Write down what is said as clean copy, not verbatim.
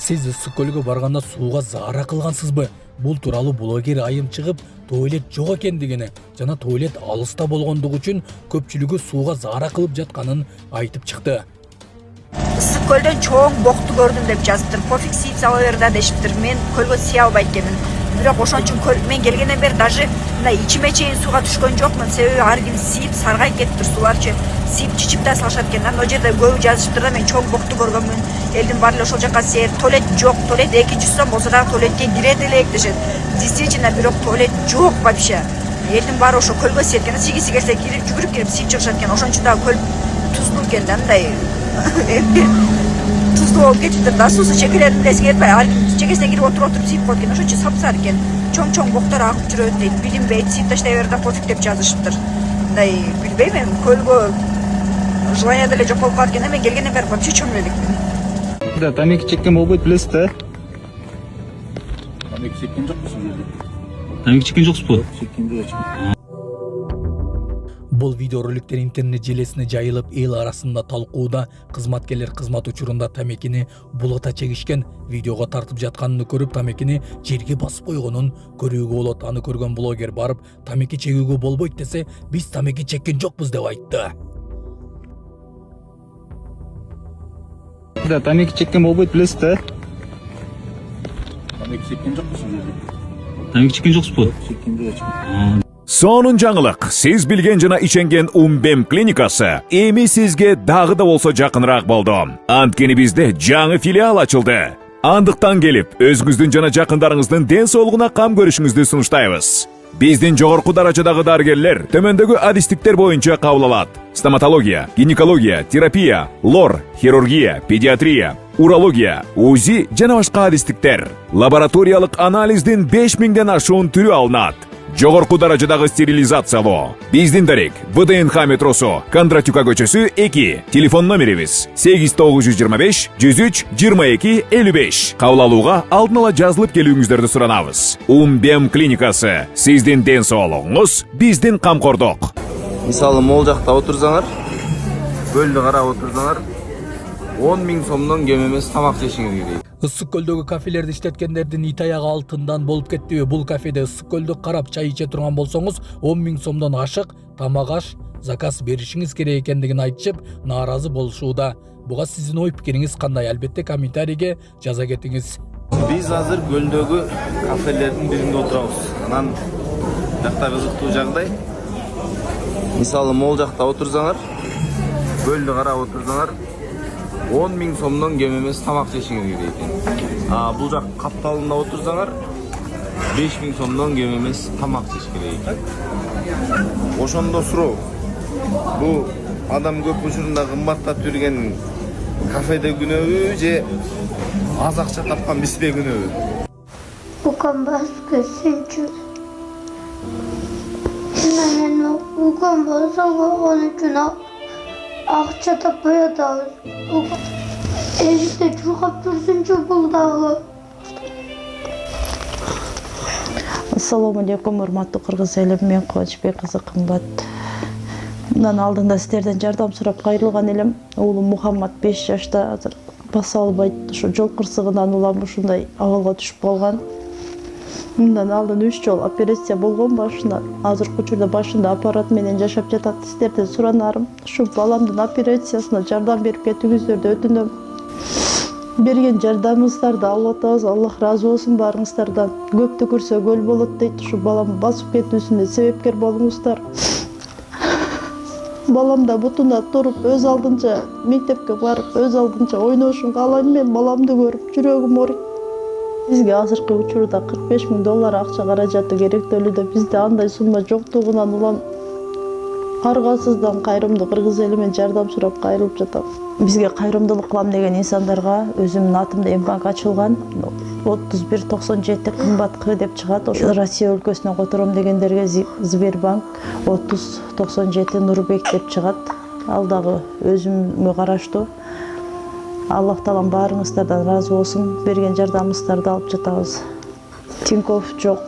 Сиз ысык көлгө барганда сууга заара кылгансызбы? Бул тууралуу блогер айым чыгып, туалет жок экендигини жана туалет алыста болгондугу үчүн көпчүлүгү сууга заара кылып жатканын айтып чыкты. Ысык көлдөн чоң бокту көрдүм деп жазыптыр. Пофиг сийип сала бер да дешиптир. Мен көлгө сыя албайт экенмин. Бирок ошон үчүн мен келгенден бери даже мына ичиме чейин сууга түшкөн жокмун. Себеби ар ким сийип саргайып кетиптир сууларчы. Сийип чичип да салышат экен. Ал жерде көбү жазышыптыр да мен чоң бокту көргөнмүн. Элдин баары эле ошол жака сээр. Туалет жок. Туалет 2 сом болсо дагы туалетке кирет элек дешет. Действительно, бирок туалет жок вообще. Элдин баары ошо көлгө сиет экен. Сийгиси келсе кирип жүгүрүп кирип сийип чыгышат экен. Ошон үчүн дагы көл тузлуу экен да мындай. Tuzlu olup geçiptir da susu çekilerin de gelip çekesine girip oturup siyip koydu. Ошо сапсар экен. Чоң боктор агып жүрөт дейт. Билинбейт, сийип таштай бер да пофиг деп жазышыптыр. Мындай билбейм эми көлгө желание деле жок болуп калат экен. Мен келгенден бери вообще чөмүлө элекмин. Да, тамеки чеккен болбойт, билесиз да? Тамеки чеккен жокпуз бул жерде. Тамеки чеккен жоксузбу? Чеккен жок. Бул видеороликтер интернет желесине жайылып, эл арасында талкууда кызматкерлер кызмат учурунда тамекини булата чегишкен, видеого тартып жатканын көрүп, тамекини жерге басып койгонун көрүүгө болот. Аны көргөн блогер барып, тамеки чегүүгө болбойт десе, биз тамеки чеккен жокпуз деп айтты. Да, тамеки чеккен болбойт, билесиз да? Тамеки чеккен жокпуз бул жерде. Тамеки чеккен жоксузбу? Чеккен жок. Сонун жаңылык. Сиз билген жана иченген Умбем клиникасы эми сизге дагы да болсо жакыныраак болду. Анткени бизде жаңы филиал ачылды. Андыктан келип, өзүңүздүн жана жакындарыңыздын ден соолугуна кам көрүшүңүздү сунуштайбыз. Биздин жогорку даражадагы дарыгерлер төмөндөгү адистиктер боюнча кабыл алат. Стоматология, гинекология, терапия, лор, хирургия, педиатрия, урология, УЗИ жана башка адистиктер. Лабораториялык анализдин 5000ден ашуун түрү алынат. Жогорку даражадагы стерилизациялоо. Биздин дарек ВДНХ метросу, Кондратюка көчөсү 2. Телефон номерибиз 8925 103 22 55. Кабыл алууга алдын ала жазылып келүүңүздөрдү суранабыз. Умбем клиникасы. Сиздин ден соолугуңуз биздин камкордук. Мисалы мол жакта отурсаңар, көлдү карап отурсаңар, 10 000 сомдон кем эмес тамак жешиңиз керек. Ысык көлдөгү кафелерди иштеткендердин ит аягы алтындан болуп кеттиби? Бул кафеде ысык көлдү карап чай иче турган болсоңуз 10 000 сомдон ашык, тамак аш заказ беришиңиз керек экендигин айтышып, нааразы болушууда. Буга сиздин ой пикириңиз кандай? Албетте комментарийге жаза кетиңиз. Биз азыр көлдөгү кафелердин биринде отурабыз. Анан жакта кызыктуу жагдай. Мисалы мол жакта отурсаңар, көлдү карап отурсаңар, 10 000 сомдон кем эмес тамак жешиңиз керек экен. Бул жак капталында отурсаңар, 5 000 сомдон кем эмес тамак жеш керек экен. Ошондо суроо. Бул адам көп учурунда кымбаттап жүрген кафеде күнөөбү же аз акча тапкан бизде күнөөбү? Bukan başka çünkü ben bukan başka onun için akça tapıyor da işte çok haptursun buldağı. Assalamu alaikum, урматтуу кыргыз элим. Мен Кубанычбек кызы Кымбат. Мындан алдында сиздерден жардам сурап кайрылган элем. Уулум Мухаммад 5 жашта, азыр баса албайт. Ошо жол кырсыгынан улам ушундай абалга түшүп калган. Мындан алдын 3 жол операция болгон башында. Азыркы учурда башында аппарат менен жашап жатат. Сиздерден суранарым, ушу баламдын операциясына жардам берип кетүүңүздөрдү өтүнөм. Берген жардамыңыздарды алып атабыз. Аллах разы болсун баарыңыздардан. Көптү көрсө көл болот дейт. Ушу балам басып кетүүсүнө себепкер болуңуздар. Балам да бутуна туруп, өз алдынча мектепке барып, өз алдынча ойношун каалайм. Мен баламды көрүп жүрөгүм ооруйт. Бизге азыркы учурда $45,000 акча каражаты керектөлүүдө. Бизде андай сумма жоктугунан улам аргасыздан кайрымдуу кыргыз эли менен жардам сурап кайрылып жатам. Бизге кайрымдуулук кылам деген инсандарга өзүмдүн атымда М-банк ачылган. 3197 кымбат К деп чыгат. Ошо Россия өлкөсүнөн котором дегендерге Сбербанк 3097 Нурбек деп чыгат. Ал дагы өзүмгө караштуу. Аллах таалам баарыңыздардан разы болсун. Берген жардамыңыздарды алып жатабыз. Тинькофф жок.